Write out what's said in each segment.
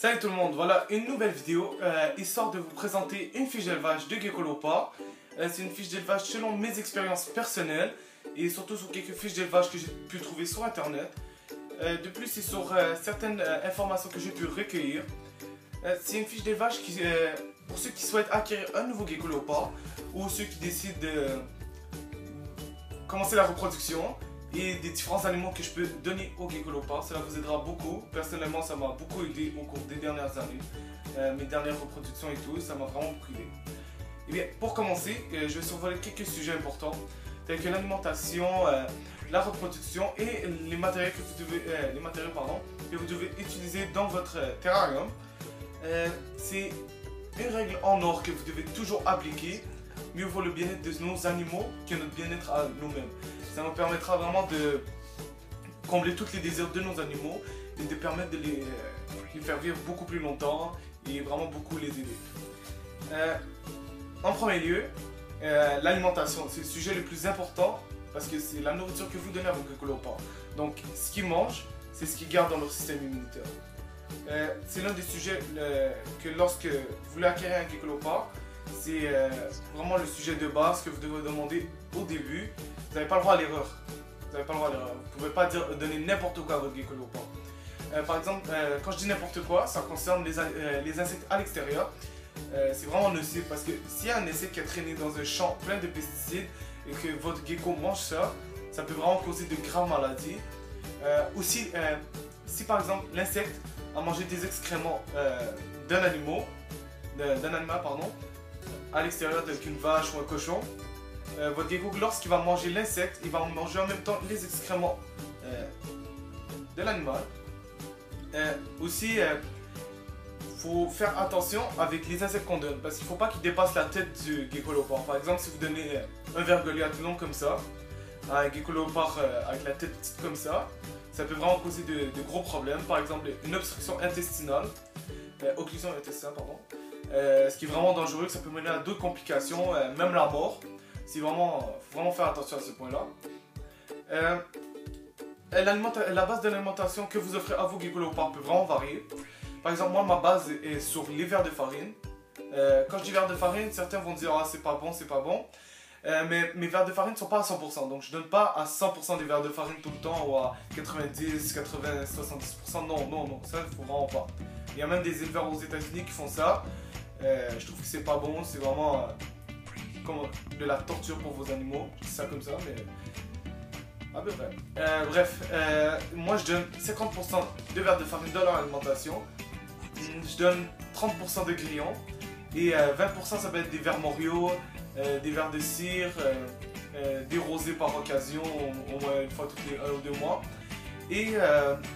Salut tout le monde, voilà une nouvelle vidéo histoire de vous présenter une fiche d'élevage de gecko léopard. C'est une fiche d'élevage selon mes expériences personnelles et surtout sur quelques fiches d'élevage que j'ai pu trouver sur internet. De plus, c'est sur certaines informations que j'ai pu recueillir. C'est une fiche d'élevage qui, pour ceux qui souhaitent acquérir un nouveau gecko léopard ou ceux qui décident de commencer la reproduction et des différents aliments que je peux donner au gecko léopard. Cela vous aidera beaucoup. Personnellement, ça m'a beaucoup aidé au cours des dernières années. Mes dernières reproductions et tout, ça m'a vraiment beaucoup aidé. Et bien, pour commencer, je vais survoler quelques sujets importants, tels que l'alimentation, la reproduction et les matériaux que vous devez utiliser dans votre terrarium. C'est une règle en or que vous devez toujours appliquer. Mieux vaut le bien-être de nos animaux que notre bien-être à nous-mêmes. Ça nous permettra vraiment de combler tous les désirs de nos animaux et de permettre de les faire vivre beaucoup plus longtemps et vraiment beaucoup les aider. En premier lieu, l'alimentation, c'est le sujet le plus important parce que c'est la nourriture que vous donnez à vos gecko léopards. Donc ce qu'ils mangent, c'est ce qu'ils gardent dans leur système immunitaire. C'est l'un des sujets que lorsque vous voulez acquérir un gecko léopard, c'est vraiment le sujet de base que vous devez demander au début. Vous n'avez pas le droit à l'erreur. Vous n'avez pas le droit à l'erreur. Vous ne pouvez pas donner n'importe quoi à votre gecko léopard. Par exemple, quand je dis n'importe quoi, ça concerne les insectes à l'extérieur. C'est vraiment nocif parce que s'il y a un insecte qui a traîné dans un champ plein de pesticides et que votre gecko mange ça, ça peut vraiment causer de graves maladies. Aussi, si par exemple l'insecte a mangé des excréments d'un animal, à l'extérieur tel qu'une vache ou un cochon, votre gecko, lorsqu'il va manger l'insecte, il va manger en même temps les excréments de l'animal. Aussi, faut faire attention avec les insectes qu'on donne parce qu'il ne faut pas qu'ils dépassent la tête du gecko léopard. Par exemple, si vous donnez un ver Goliath long comme ça à un gecko léopard avec la tête petite comme ça peut vraiment causer de gros problèmes. Par exemple, une obstruction intestinale, occlusion intestinale, pardon. Ce qui est vraiment dangereux, ça peut mener à d'autres complications, même la mort. C'est faut vraiment faire attention à ce point-là. La base de l'alimentation que vous offrez à vos gecko léopards peut vraiment varier. Par exemple, moi, ma base est sur les vers de farine. Quand je dis vers de farine, certains vont dire « Ah, c'est pas bon, c'est pas bon ». Mais mes vers de farine ne sont pas à 100%. Donc, je ne donne pas à 100% des vers de farine tout le temps ou à 90, 80, 70%. Non, ça, il ne faut vraiment pas. Il y a même des éleveurs aux États-Unis qui font ça. Je trouve que c'est pas bon, c'est vraiment comme de la torture pour vos animaux. Je dis ça comme ça, mais à peu près. Bref, moi je donne 50% de vers de farine dans leur alimentation. Je donne 30% de grillons et 20% ça peut être des vers Morio, des vers de cire, des rosés par occasion, au moins une fois tous les 1 ou 2 mois, et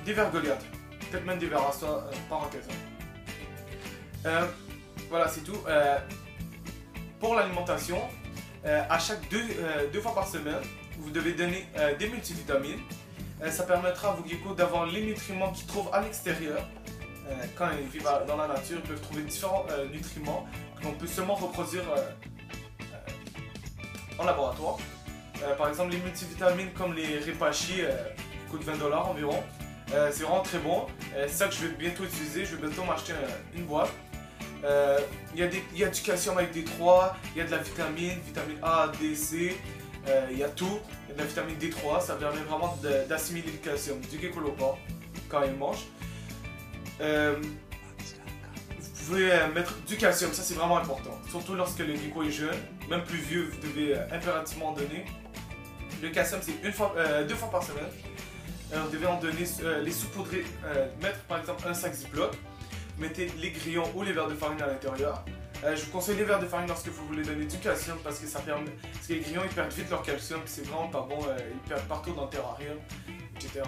des vers Goliath, peut-être même des vers à soie par occasion. Voilà, c'est tout. Pour l'alimentation, à chaque deux fois par semaine, vous devez donner des multivitamines. Ça permettra à vos geckos d'avoir les nutriments qu'ils trouvent à l'extérieur. Quand ils vivent dans la nature, ils peuvent trouver différents nutriments que l'on peut seulement reproduire en laboratoire. Par exemple, les multivitamines comme les Repashy qui coûtent 20$ environ. C'est vraiment très bon. C'est ça que je vais bientôt utiliser. Je vais bientôt m'acheter une boîte. Il y a du calcium avec D3, il y a de la vitamine A, D, C, il y a tout. Il y a de la vitamine D3, ça permet vraiment d'assimiler le calcium du gecko léopard quand il mange. Vous pouvez mettre du calcium, ça c'est vraiment important. Surtout lorsque le gecko est jeune, même plus vieux, vous devez impérativement en donner. Le calcium c'est 2 fois par semaine. Vous devez en donner, les saupoudrer, mettre par exemple un sac Ziploc. Mettez les grillons ou les vers de farine à l'intérieur. Je vous conseille les vers de farine lorsque vous voulez donner du calcium parce que les grillons ils perdent vite leur calcium, c'est vraiment pas bon, ils perdent partout dans le terrarium, etc.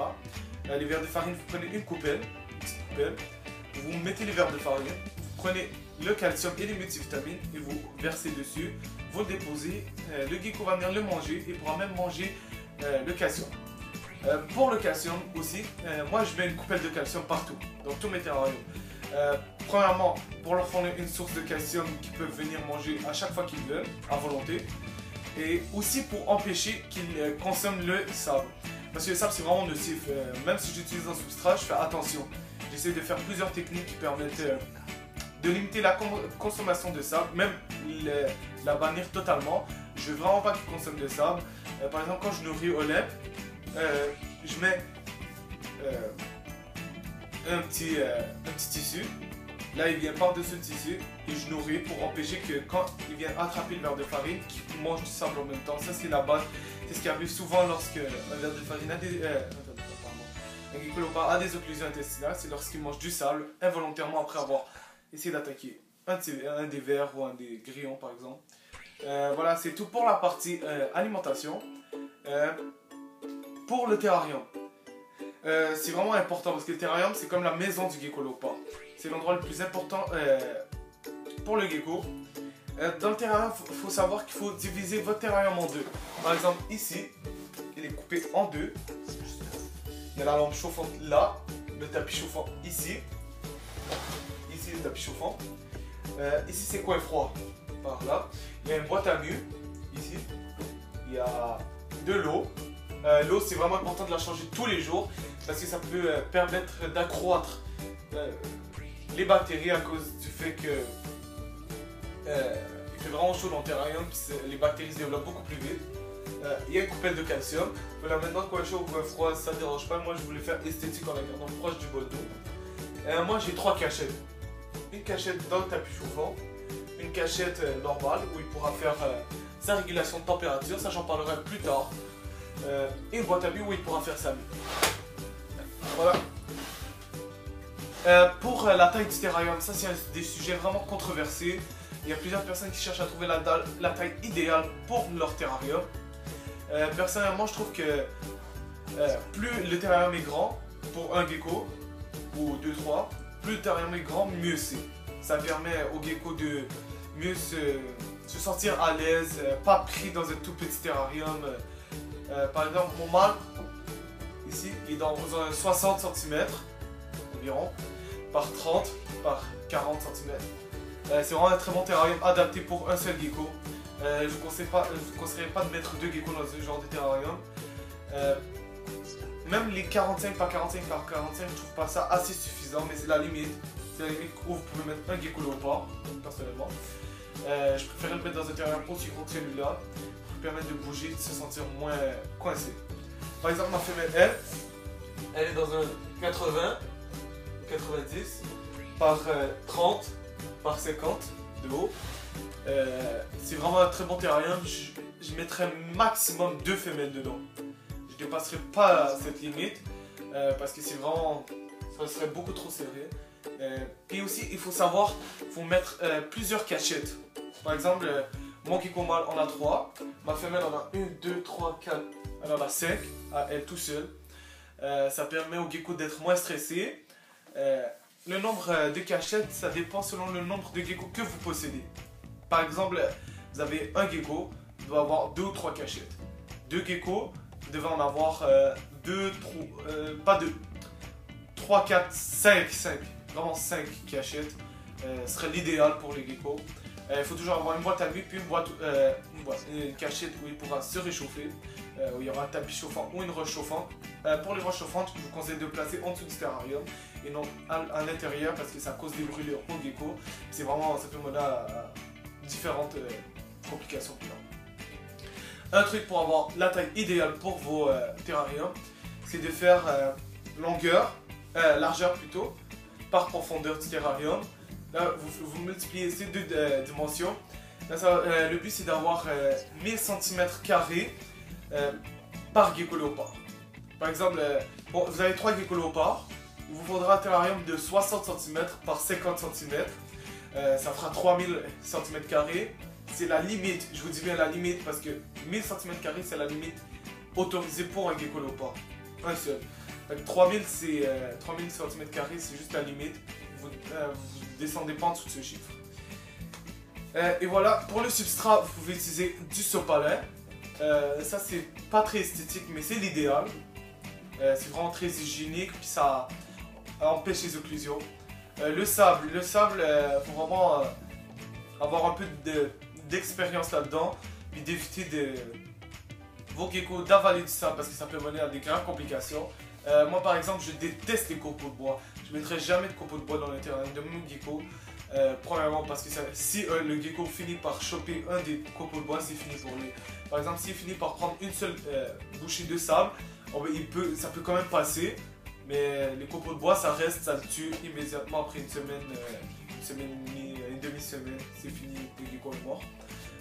Les vers de farine, vous prenez une coupelle, vous mettez les vers de farine, vous prenez le calcium et les multivitamines et vous versez dessus, vous le déposez, le gecko va venir le manger et pourra même manger le calcium. Pour le calcium aussi, moi je mets une coupelle de calcium partout, dans tous mes terrariums. Premièrement, pour leur fournir une source de calcium qu'ils peuvent venir manger à chaque fois qu'ils veulent, à volonté. Et aussi pour empêcher qu'ils consomment le sable. Parce que le sable c'est vraiment nocif. Même si j'utilise un substrat, je fais attention. j'essaie de faire plusieurs techniques qui permettent de limiter la consommation de sable, même la bannir totalement. Je veux vraiment pas qu'ils consomment de sable. Par exemple, quand je nourris Olep, je mets un petit tissu. Là, il vient par-dessus le tissu et je nourris pour empêcher que quand il vient attraper le verre de farine, qu'il mange du sable en même temps. Ça, c'est la base. C'est ce qui arrive souvent lorsque un verre de farine a des... un geckolopard a des occlusions intestinales. C'est lorsqu'il mange du sable involontairement après avoir essayé d'attaquer un des vers ou un des grillons, par exemple. Voilà, c'est tout pour la partie alimentation. Pour le terrarium, c'est vraiment important parce que le terrarium, c'est comme la maison du geckolopard. C'est l'endroit le plus important pour le gecko. Dans le terrarium, il faut savoir qu'il faut diviser votre terrarium en deux. Par exemple, ici, il est coupé en deux. Il y a la lampe chauffante là, le tapis chauffant ici. Ici, le tapis chauffant. Ici, c'est coin froid. Par là. Il y a une boîte à mu. Ici. Il y a de l'eau. L'eau, c'est vraiment important de la changer tous les jours parce que ça peut permettre d'accroître les bactéries à cause du fait que il fait vraiment chaud dans le terrarium, les bactéries se développent beaucoup plus vite. Il y a une coupelle de calcium. Voilà, maintenant, coin chaud ou coin froid, ça ne dérange pas. Moi, je voulais faire esthétique en la gardant proche du bol d'eau. Moi, j'ai 3 cachettes. Une cachette dans le tapis chauffant, une cachette normale où il pourra faire sa régulation de température, ça j'en parlerai plus tard. Et une boîte à billes où il pourra faire sa mue. Voilà. Pour la taille du terrarium, ça c'est des sujets vraiment controversés. Il y a plusieurs personnes qui cherchent à trouver la taille idéale pour leur terrarium. Personnellement, je trouve que plus le terrarium est grand pour un gecko, ou 2-3, plus le terrarium est grand, mieux c'est. Ça permet au gecko de mieux se sentir à l'aise, pas pris dans un tout petit terrarium. Par exemple, mon mâle, ici, il est dans 60 cm environ, par 30, par 40 cm. C'est vraiment un très bon terrarium adapté pour un seul gecko. Je ne vous conseillerais pas de mettre 2 geckos dans ce genre de terrarium. Même les 45 par 45 par 45, je trouve pas ça assez suffisant, mais c'est la limite. C'est la limite où vous pouvez mettre un geckolopard, personnellement. Je préfère le mettre dans un terrarium aussi gros que celui-là, pour lui permettre de bouger, de se sentir moins coincé. Par exemple, ma femelle, elle est dans un 80, 90 par 30 par 50 de haut. C'est vraiment un très bon terrarium. Je mettrais maximum 2 femelles dedans. Je ne dépasserai pas cette limite parce que c'est vraiment, ça serait beaucoup trop serré. Et aussi, il faut savoir, il faut mettre plusieurs cachettes. Par exemple, mon gecko mâle en a 3, ma femelle en a 1, 2, 3, 4, elle en a 5 à elle tout seul. Ça permet au gecko d'être moins stressé. Le nombre de cachettes, ça dépend selon le nombre de geckos que vous possédez. Par exemple, vous avez un gecko, il doit avoir 2 ou 3 cachettes. 2 geckos, vous devez en avoir 3, 4, 5, vraiment 5 cachettes. Ce serait l'idéal pour les geckos. Il faut toujours avoir une boîte à billes, puis une cachette où il pourra se réchauffer, où il y aura un tapis chauffant ou une roche chauffante. Pour les roches chauffantes, je vous conseille de placer en dessous du terrarium et non à l'intérieur parce que ça cause des brûlures au gecko. C'est vraiment, ça peut mener à différentes complications plus tard. Un truc pour avoir la taille idéale pour vos terrariums, c'est de faire largeur plutôt, par profondeur du terrarium. Là, vous multipliez ces 2 dimensions. Là, le but c'est d'avoir 1000 cm² par geckolopard. Par exemple, vous avez 3 geckolopard, il vous faudra un terrarium de 60 cm par 50 cm. Ça fera 3000 cm². C'est la limite, je vous dis bien la limite parce que 1000 cm² c'est la limite autorisée pour un geckolopard. Un seul. Donc 3000 cm², c'est juste la limite. Vous descendez pas en dessous de ce chiffre. Et voilà, pour le substrat, vous pouvez utiliser du sopalin. Ça, c'est pas très esthétique, mais c'est l'idéal. C'est vraiment très hygiénique, puis ça empêche les occlusions. Le sable, faut vraiment avoir un peu d'expérience là-dedans, puis d'éviter vos geckos d'avaler du sable parce que ça peut mener à des graves complications. Moi par exemple, je déteste les copeaux de bois. Je ne mettrai jamais de copeaux de bois dans l'intérieur de mon gecko. Premièrement parce que si le gecko finit par choper un des copeaux de bois, c'est fini pour lui. Par exemple, s'il finit par prendre une seule bouchée de sable, ça peut quand même passer. Mais les copeaux de bois, ça reste, ça le tue immédiatement après une semaine et demie, une demi-semaine. C'est fini, le gecko est mort.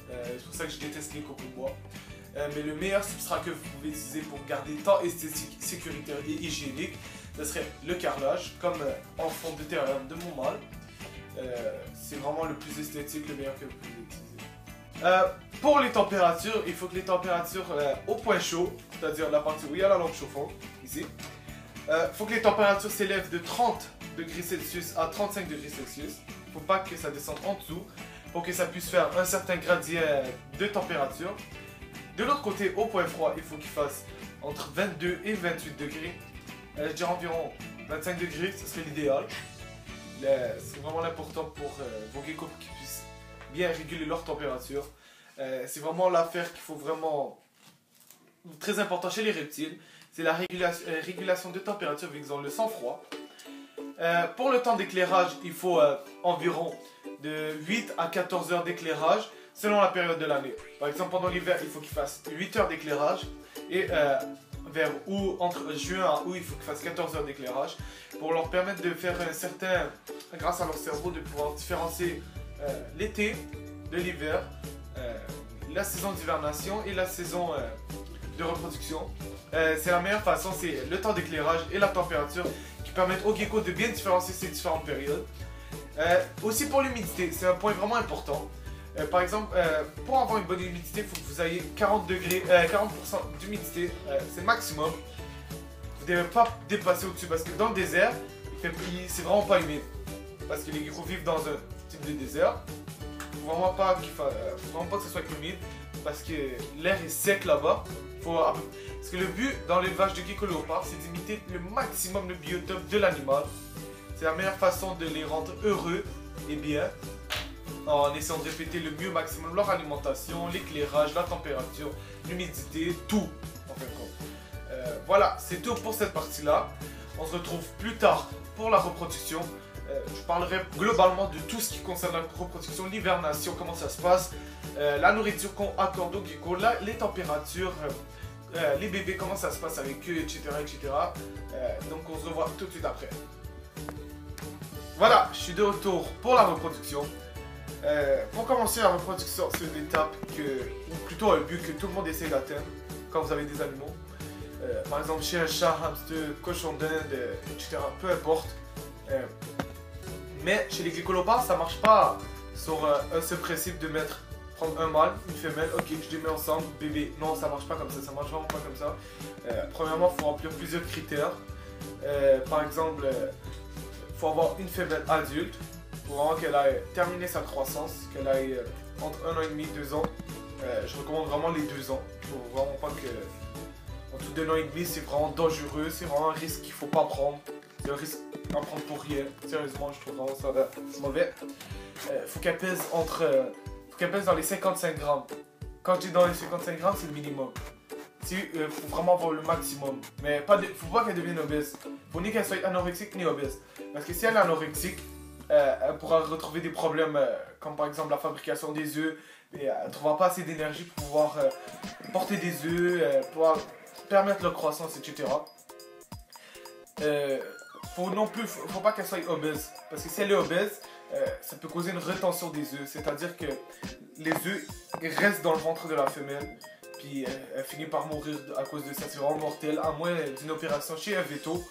C'est pour ça que je déteste les copeaux de bois. Mais le meilleur substrat que vous pouvez utiliser pour garder tant esthétique, sécuritaire et hygiénique, ce serait le carrelage, comme en fond de terrain de mon mâle. C'est vraiment le plus esthétique, le meilleur que vous pouvez utiliser. Pour les températures, il faut que les températures au point chaud, c'est-à-dire la partie où il y a la lampe chauffante, ici, il faut que les températures s'élèvent de 30 degrés Celsius à 35 degrés Celsius. Il ne faut pas que ça descende en dessous pour que ça puisse faire un certain gradient de température. De l'autre côté, au point froid, il faut qu'il fasse entre 22 et 28 degrés. Je dirais environ 25 degrés, ce serait l'idéal. C'est vraiment important pour vos geckos pour qu'ils puissent bien réguler leur température. C'est vraiment l'affaire qu'il faut vraiment... Très important chez les reptiles, c'est la régulation de température visant le sang-froid. Pour le temps d'éclairage, il faut environ de 8 à 14 heures d'éclairage selon la période de l'année. Par exemple, pendant l'hiver, il faut qu'il fasse 8 heures d'éclairage et vers août, entre juin à août, il faut qu'il fasse 14 heures d'éclairage pour leur permettre de faire un certain, grâce à leur cerveau, de pouvoir différencier l'été de l'hiver, la saison d'hivernation et la saison de reproduction. C'est la meilleure façon, c'est le temps d'éclairage et la température qui permettent aux geckos de bien différencier ces différentes périodes. Aussi pour l'humidité, c'est un point vraiment important. Par exemple, pour avoir une bonne humidité, il faut que vous ayez 40% d'humidité, c'est le maximum. Vous ne devez pas dépasser au-dessus parce que dans le désert, c'est vraiment pas humide. Parce que les geckos vivent dans un type de désert. Il ne faut vraiment pas que ce soit humide parce que l'air est sec là-bas. Parce que le but dans l'élevage de gecko léopard, c'est d'imiter le maximum le biotope de l'animal. C'est la meilleure façon de les rendre heureux et bien, en essayant de répéter le mieux maximum leur alimentation, l'éclairage, la température, l'humidité, tout en fin de compte. Voilà, c'est tout pour cette partie-là. On se retrouve plus tard pour la reproduction. Je parlerai globalement de tout ce qui concerne la reproduction, l'hivernation, comment ça se passe, la nourriture qu'on accorde aux geckos, les températures, les bébés, comment ça se passe avec eux, etc. etc. Donc on se revoit tout de suite après. Voilà, je suis de retour pour la reproduction. Pour commencer la reproduction, c'est une étape ou plutôt un but que tout le monde essaie d'atteindre quand vous avez des animaux. Par exemple, chez un chat, hamster, cochon d'Inde, etc. Peu importe. Mais chez les geckos léopards, ça marche pas sur un seul principe de prendre un mâle, une femelle, ok, je les mets ensemble, bébé. Non, ça marche pas comme ça marche vraiment pas comme ça. Premièrement, il faut remplir plusieurs critères. Par exemple, il faut avoir une femelle adulte pour vraiment qu'elle ait terminé sa croissance, qu'elle ait entre 1 an et demi, 2 ans. Je recommande vraiment les 2 ans. Il faut vraiment pas que... En dessous d'1 an et demi, c'est vraiment dangereux, c'est vraiment un risque qu'il faut pas prendre. C'est un risque à prendre pour rien. Sérieusement, je trouve vraiment ça mauvais. Faut qu'elle pèse dans les 55 grammes. Quand je dis dans les 55 grammes, c'est le minimum. Il faut vraiment avoir le maximum. Mais faut pas qu'elle devienne obèse. Faut ni qu'elle soit anorexique ni obèse. Parce que si elle est anorexique, elle pourra retrouver des problèmes comme par exemple la fabrication des œufs. Et elle ne trouvera pas assez d'énergie pour pouvoir porter des œufs, pouvoir permettre leur croissance, etc. Faut pas qu'elle soit obèse. Parce que si elle est obèse, ça peut causer une rétention des œufs. C'est-à-dire que les œufs restent dans le ventre de la femelle. Puis elle finit par mourir à cause de ça. C'est vraiment mortel. À moins d'une opération chez un veto,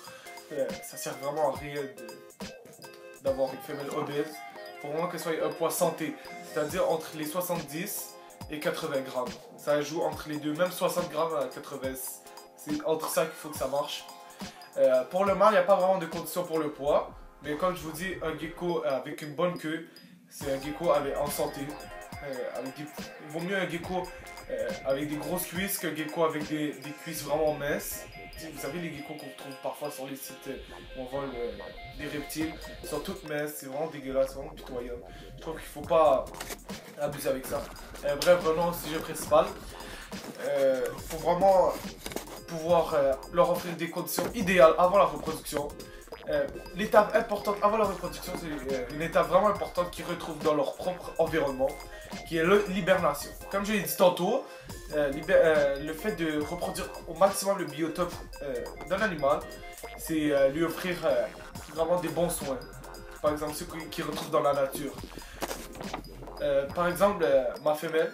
ça sert vraiment à rien d'avoir une femelle obèse. Il faut vraiment qu'elle soit un poids santé. C'est-à-dire entre les 70 et 80 grammes. Ça joue entre les deux. Même 60 grammes à 80. C'est entre ça qu'il faut que ça marche. Pour le mâle, il n'y a pas vraiment de conditions pour le poids. Mais comme je vous dis, un gecko avec une bonne queue, c'est un gecko en santé. Il vaut mieux un gecko avec des grosses cuisses qu'un gecko avec des cuisses vraiment minces. Vous savez, les geckos qu'on trouve parfois sur les sites où on vend des reptiles, ils sont toutes minces, c'est vraiment dégueulasse, c'est vraiment pitoyable. Je trouve qu'il ne faut pas abuser avec ça. Bref, revenons au sujet principal. Il faut vraiment pouvoir leur offrir des conditions idéales avant la reproduction. L'étape importante avant la reproduction, c'est une étape vraiment importante qu'ils retrouvent dans leur propre environnement, qui est l'hibernation. Comme je l'ai dit tantôt, le fait de reproduire au maximum le biotope d'un animal, c'est lui offrir vraiment des bons soins. Par exemple, ceux qu'ils retrouvent dans la nature. Par exemple, ma femelle,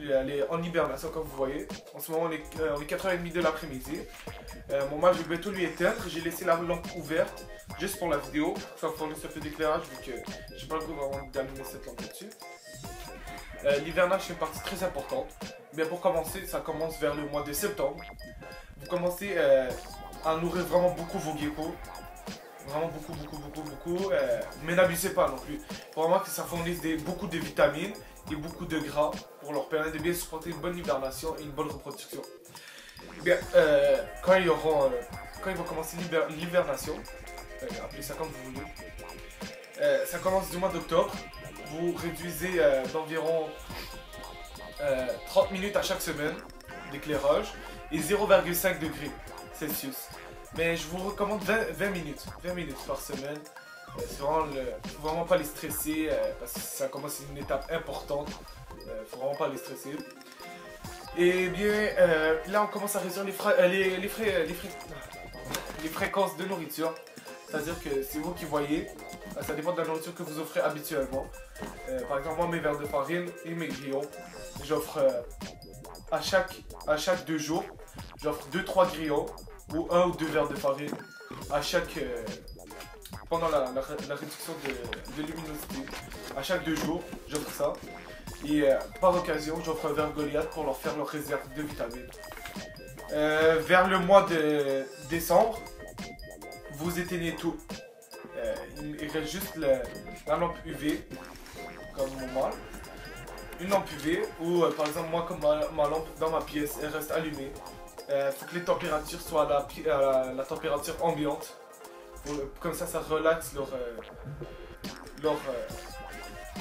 elle est en hibernation comme vous voyez. En ce moment, on est 4h30 de l'après-midi. Mon mâle, je vais bientôt lui éteindre. J'ai laissé la lampe ouverte juste pour la vidéo. Ça fournisse un peu d'éclairage vu que j'ai pas le goût vraiment d'allumer cette lampe dessus. L'hivernage c'est une partie très importante. Mais pour commencer, ça commence vers le mois de septembre. Vous commencez à nourrir vraiment beaucoup vos geckos. Vraiment beaucoup. Mais n'abusez pas non plus. Il faut vraiment que ça fournisse beaucoup de vitamines et beaucoup de gras pour leur permettre de bien supporter une bonne hibernation et une bonne reproduction. Eh bien, quand ils vont commencer l'hibernation, appelez ça comme vous voulez, ça commence du mois d'octobre. Vous réduisez d'environ 30 minutes à chaque semaine d'éclairage et 0,5 degrés Celsius. Mais je vous recommande 20 minutes par semaine. C'est vraiment faut vraiment pas les stresser parce que ça commence une étape importante. Faut vraiment pas les stresser. Et bien là on commence à réduire les fréquences de nourriture. C'est-à-dire que c'est vous qui voyez. Ça dépend de la nourriture que vous offrez habituellement. Par exemple, moi mes verres de farine et mes grillons, j'offre à chaque 2 jours, j'offre 2-3 grillons ou 1 ou 2 verres de farine à chaque pendant la réduction de luminosité. À chaque 2 jours, j'offre ça. Et par occasion, j'offre un verre Goliath pour leur faire leur réserve de vitamines. Vers le mois de décembre, vous éteignez tout. Il reste juste la lampe UV, comme mon mâle. Une lampe UV, ou par exemple moi comme ma lampe dans ma pièce, elle reste allumée. Il faut que les températures soient à la température ambiante. Comme ça relaxe leur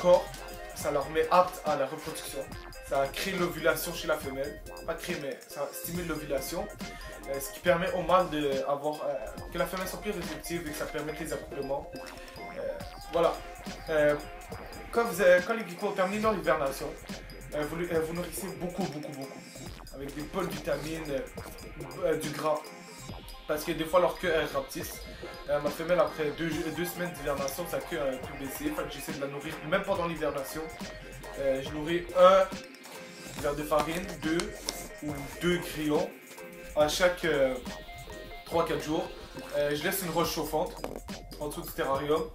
corps. Ça leur met apte à la reproduction. Ça crée l'ovulation chez la femelle. Pas créer, mais ça stimule l'ovulation. Ce qui permet au mâle que la femelle soit plus réceptive et que ça permette les accouplements. Voilà. Quand les geckos terminent leur hibernation, vous nourrissez beaucoup. Avec des bonnes vitamines, du gras. Parce que des fois leur queue rapetisse. Ma femelle après 2 semaines d'hibernation, sa queue a un peu baissé. Enfin, j'essaie de la nourrir même pendant l'hibernation. Je nourris 1 verre de farine, 2 ou 2 grillons à chaque 3-4 jours. Je laisse une roche chauffante en dessous du terrarium.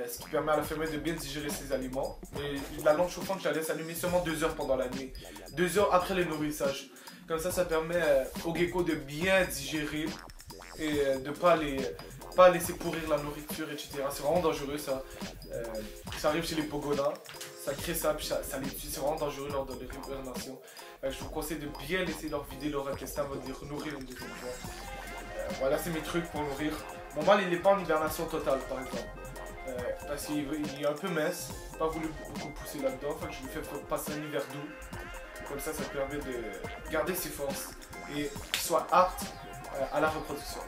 Ce qui permet à la femelle de bien digérer ses aliments. Et la lampe chauffante, je la laisse allumer seulement 2 heures pendant la nuit. 2 heures après le nourrissage. Comme ça permet aux geckos de bien digérer et de pas laisser pourrir la nourriture, etc. C'est vraiment dangereux ça. Ça arrive chez les pogonas, ça crée ça, puis ça les tue. C'est vraiment dangereux lors de l'hibernation. Je vous conseille de bien laisser leur vider leur intestin avant de les nourrir une deuxième fois. Voilà, c'est mes trucs pour nourrir. Mon mâle, il n'est pas en hibernation totale, par exemple. Parce qu'il est un peu mince, pas voulu beaucoup pousser là-dedans, enfin je lui fais passer un hiver doux. Comme ça permet de garder ses forces et qu'il soit apte à la reproduction.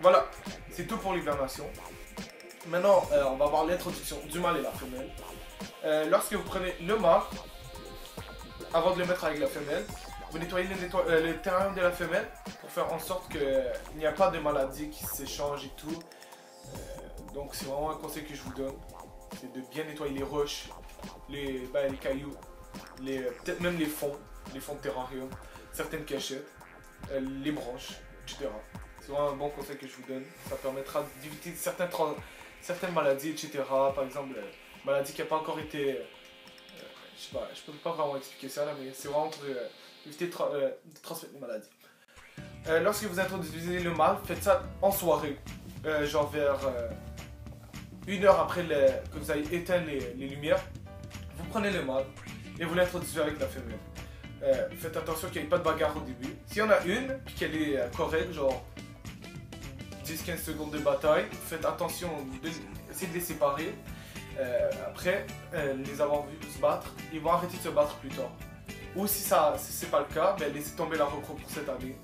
Voilà, c'est tout pour l'hivernation. Maintenant, on va voir l'introduction du mâle et la femelle. Lorsque vous prenez le mâle, avant de le mettre avec la femelle, vous nettoyez le terrarium de la femelle pour faire en sorte qu'il n'y a pas de maladie qui s'échangent et tout. Donc c'est vraiment un conseil que je vous donne, c'est de bien nettoyer les roches, les cailloux, peut-être même les fonds de terrarium, certaines cachettes, les branches, etc. C'est vraiment un bon conseil que je vous donne. Ça permettra d'éviter certaines maladies, etc. Par exemple, maladie qui n'a pas encore été... je sais pas, je peux pas vraiment expliquer ça là, mais c'est vraiment pour éviter de transmettre les maladies. Lorsque vous introduisez le mâle, faites ça en soirée, genre vers 1 heure après que vous avez éteint les lumières. Vous prenez le mâle et vous l'introduisez avec la femelle. Faites attention qu'il n'y ait pas de bagarre au début. S'il y en a une, puis qu'elle est correcte, genre 10-15 secondes de bataille, faites attention d'essayer de les séparer. Après les avoir vus se battre, ils vont arrêter de se battre plus tard. Ou si c'est pas le cas, laissez tomber la recrue pour cette année.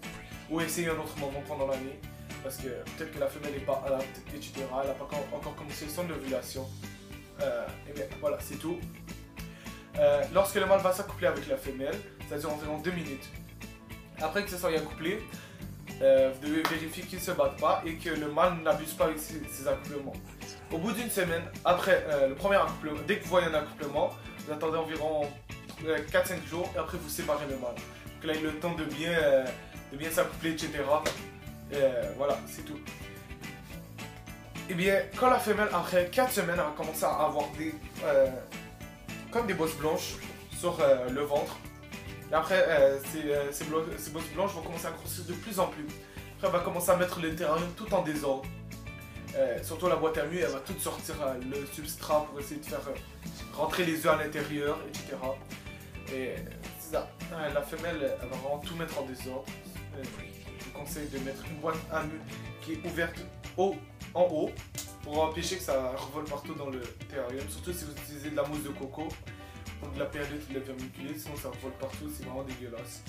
Ou essayez un autre moment pendant l'année. parce que peut-être que la femelle n'est pas apte, etc. Elle n'a pas encore commencé son ovulation. Et bien voilà, c'est tout. Lorsque le mâle va s'accoupler avec la femelle, ça dure environ 2 minutes. Après que ça soit accouplé, vous devez vérifier qu'ils ne se battent pas et que le mâle n'abuse pas avec ses accouplements. Au bout d'une semaine, après le premier accouplement, dès que vous voyez un accouplement, vous attendez environ 4-5 jours et après vous séparez le mâle. Donc là, il a le temps de bien s'accoupler, etc. Voilà, c'est tout. Et bien, quand la femelle, après 4 semaines, elle va commencer à avoir comme des bosses blanches sur le ventre. Et après, ces bosses blanches vont commencer à grossir de plus en plus. Après, elle va commencer à mettre le terrarium tout en désordre. Surtout la boîte à nuit, elle va tout sortir le substrat pour essayer de faire rentrer les œufs à l'intérieur, etc. Et c'est ça. La femelle, elle va vraiment tout mettre en désordre. Je vous conseille de mettre une boîte à œufs qui est ouverte en haut pour empêcher que ça revole partout dans le terrarium. Surtout si vous utilisez de la mousse de coco ou de la perlite ou de la vermiculite, sinon ça revole partout, c'est vraiment dégueulasse.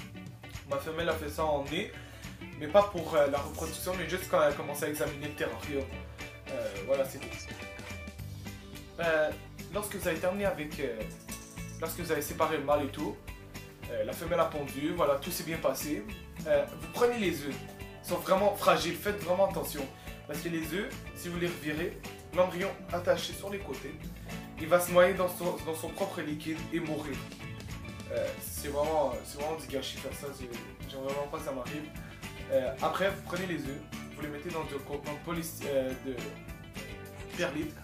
Ma femelle a fait ça en nez, mais pas pour la reproduction, mais juste quand elle a commencé à examiner le terrarium. Voilà, c'est tout. Lorsque vous avez terminé avec... lorsque vous avez séparé le mâle et tout, la femelle a pondu, voilà, tout s'est bien passé. Vous prenez les œufs, ils sont vraiment fragiles, faites vraiment attention. Parce que les œufs, si vous les revirez, l'embryon attaché sur les côtés, il va se noyer dans son propre liquide et mourir. C'est vraiment du gâchis faire ça, j'aimerais vraiment pas que ça m'arrive. Après, vous prenez les œufs, vous les mettez dans un contenant de perlite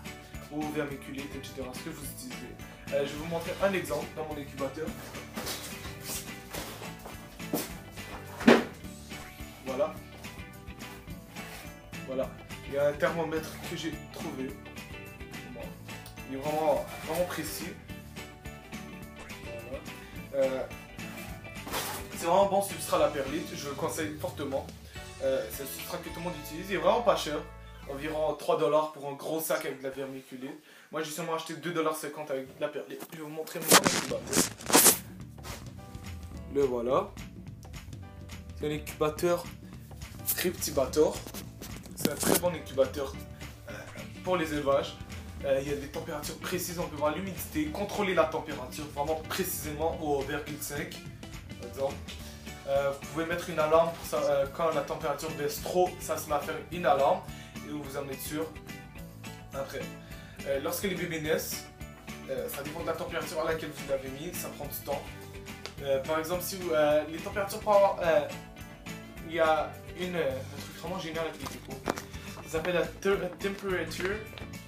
ou vermiculite, etc. Ce que vous utilisez. Je vais vous montrer un exemple dans mon incubateur. Voilà. Voilà. Il y a un thermomètre que j'ai trouvé. Bon. Il est vraiment précis. Voilà. C'est vraiment bon substrat à la perlite, je le conseille fortement. C'est un substrat que tout le monde utilise, il est vraiment pas cher. Environ 3 $ pour un gros sac avec de la vermiculite. Moi j'ai seulement acheté 2,50 $ avec de la perlite. Je vais vous montrer mon incubateur. Le voilà. C'est un incubateur Scriptibator. C'est un très bon incubateur pour les élevages. Il y a des températures précises, on peut voir l'humidité, contrôler la température vraiment précisément au 0,5 par exemple. Vous pouvez mettre une alarme pour ça, quand la température baisse trop, ça se met à faire une alarme et vous en êtes sûr. Après, lorsque les bébés naissent, ça dépend de la température à laquelle vous l'avez mis, ça prend du temps. Par exemple, si vous, les températures pour avoir, il y a un truc vraiment génial avec les coupons. Ça s'appelle la Temperature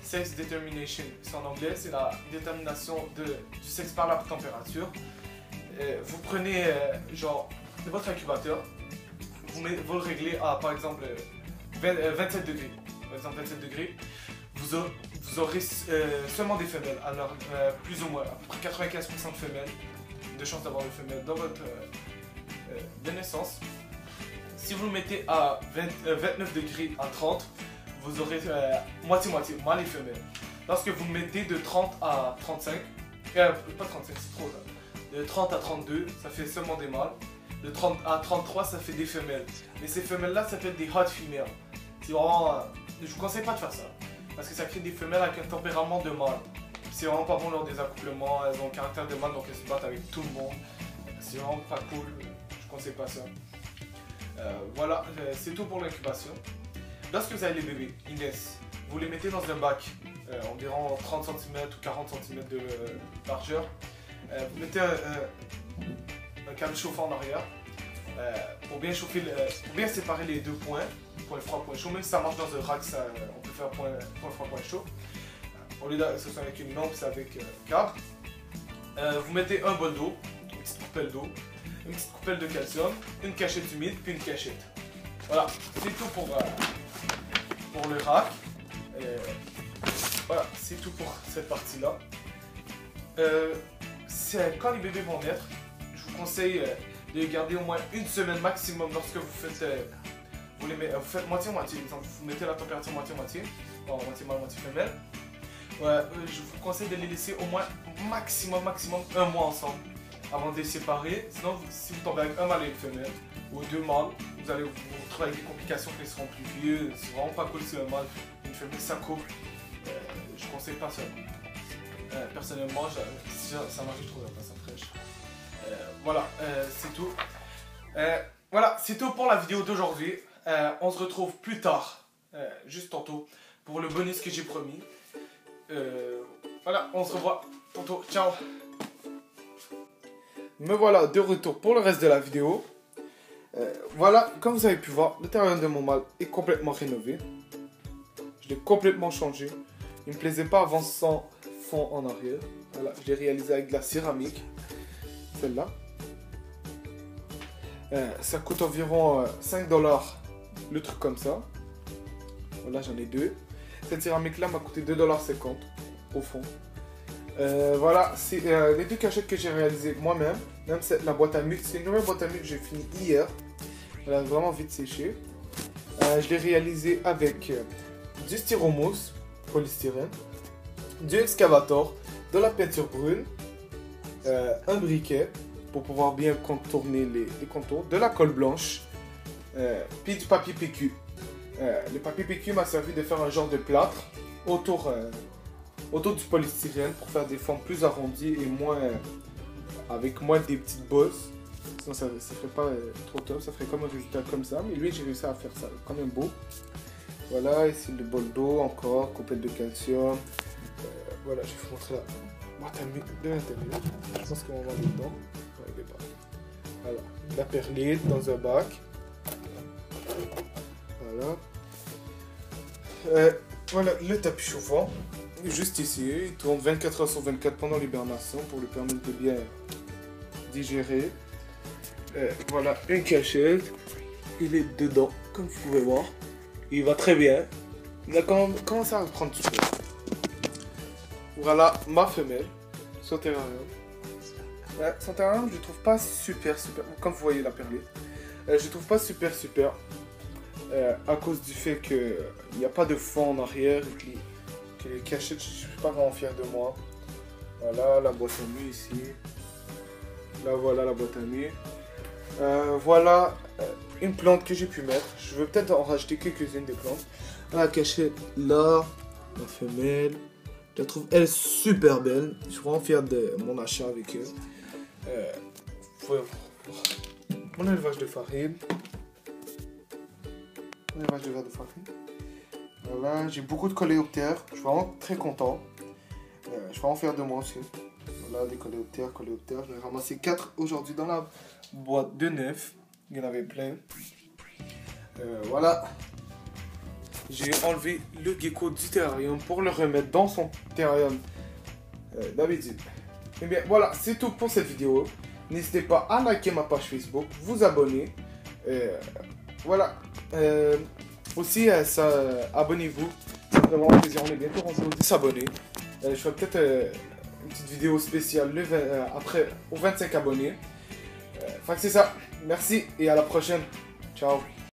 Sex Determination. C'est en anglais, c'est la détermination du sexe par la température. Vous prenez genre votre incubateur, vous le réglez à par exemple 27 degrés. Par exemple 27 degrés, vous aurez seulement des femelles, alors plus ou moins, à peu près 95% de femelles, de chances d'avoir des femelles dans votre de naissance. Si vous le mettez à 29 degrés à 30, vous aurez moitié-moitié, mâle et femelle. Lorsque vous le mettez de 30 à 35, pas 35 c'est trop là, de 30 à 32, ça fait seulement des mâles. De 30 à 33, ça fait des femelles. Mais ces femelles-là, ça s'appelle des hot females. C'est vraiment... je vous conseille pas de faire ça. Parce que ça crée des femelles avec un tempérament de mâle. C'est vraiment pas bon lors des accouplements, elles ont le caractère de mâle donc elles se battent avec tout le monde. C'est vraiment pas cool, je conseille pas ça. Voilà, c'est tout pour l'incubation. Lorsque vous avez les bébés, ils naissent, vous les mettez dans un bac, environ 30 cm ou 40 cm de largeur. Vous mettez un câble chauffant en arrière pour bien chauffer, pour bien séparer les deux points, point froid, point chaud. Même si ça marche dans un rack, on peut faire point froid, point chaud. Au lieu de ce soit avec une lampe, c'est avec câble. Vous mettez un bol d'eau, une petite coupelle d'eau, une petite coupelle de calcium, une cachette humide, puis une cachette. Voilà, c'est tout pour le rack. Voilà, c'est tout pour cette partie-là. Quand les bébés vont naître, je vous conseille de les garder au moins une semaine maximum lorsque vous faites vous faites moitié-moitié. Vous mettez la température moitié-moitié, moitié mâle, moitié femelle. Je vous conseille de les laisser au moins maximum un mois ensemble. avant de les séparer. Sinon, si vous tombez avec un mâle et une femelle, ou deux mâles, vous allez vous retrouver avec des complications qui seront plus vieux. C'est vraiment pas cool si un mâle et une femelle s'accouplent. Je conseille pas ça. Personnellement, ça m'arrive, je trouve pas ça fraîche. Voilà, c'est tout. Voilà, c'est tout pour la vidéo d'aujourd'hui. On se retrouve plus tard, juste tantôt, pour le bonus que j'ai promis. Voilà, on se revoit tantôt. Ciao. Me voilà de retour pour le reste de la vidéo. Voilà, comme vous avez pu voir, le terrarium de mon mâle est complètement rénové. Je l'ai complètement changé. Il ne me plaisait pas avant sans fond en arrière. Voilà, je l'ai réalisé avec de la céramique. Celle-là. Ça coûte environ 5 $, le truc comme ça. Voilà, j'en ai deux. Cette céramique-là m'a coûté 2,50 $ au fond. Voilà, c'est les deux cachettes que j'ai réalisées moi-même. Même la boîte à mux, c'est une nouvelle boîte à mux que j'ai fini hier. Elle a vraiment vite séché. Je l'ai réalisé avec du styromousse, polystyrène, du excavator, de la peinture brune, un briquet pour pouvoir bien contourner les contours, de la colle blanche, puis du papier PQ. Le papier PQ m'a servi de faire un genre de plâtre autour du polystyrène pour faire des formes plus arrondies et moins avec moins des petites bosses. Sinon ça ne ferait pas trop top, ça ferait comme un résultat comme ça. Mais lui j'ai réussi à faire ça quand même beau. Voilà, ici le bol d'eau encore, coupelle de calcium. Voilà, je vais vous montrer la boîte à mux de l'intérieur. Je pense qu'on va aller dedans. Voilà, la perlite dans un bac. Voilà. Voilà le tapis chauffant. Juste ici, il tourne 24 heures sur 24 pendant l'hibernation pour lui permettre de bien digérer. Voilà une cachette. Il est dedans, comme vous pouvez voir. Il va très bien. Il a commencé à prendre du poids. Voilà ma femelle, son terrarium. Son terrarium, je le trouve pas super. Comme vous voyez la perlite. Je le trouve pas super. À cause du fait qu'il n'y a pas de fond en arrière. Que les cachettes, je suis pas vraiment fier de moi. Voilà la boîte à mux ici. Là voilà la boîte à mux. Voilà une plante que j'ai pu mettre. Je veux peut-être en rajouter quelques-unes des plantes. La cachette là, la femelle. Je la trouve elle super belle. Je suis vraiment fier de mon achat avec elle. Mon élevage de farine. Voilà, j'ai beaucoup de coléoptères. Je suis vraiment très content. Je suis vraiment fier de moi aussi. Voilà, des coléoptères. J'en ai ramassé 4 aujourd'hui dans la boîte de 9. Il y en avait plein. Voilà. J'ai enlevé le gecko du terrarium pour le remettre dans son terrarium d'habitude. Et bien voilà, c'est tout pour cette vidéo. N'hésitez pas à liker ma page Facebook, vous abonner. Voilà. Aussi, abonnez-vous. C'est vraiment un plaisir. On est bientôt rendu aux 10 abonnés. Je ferai peut-être une petite vidéo spéciale après aux 25 abonnés. Enfin, c'est ça. Merci et à la prochaine. Ciao.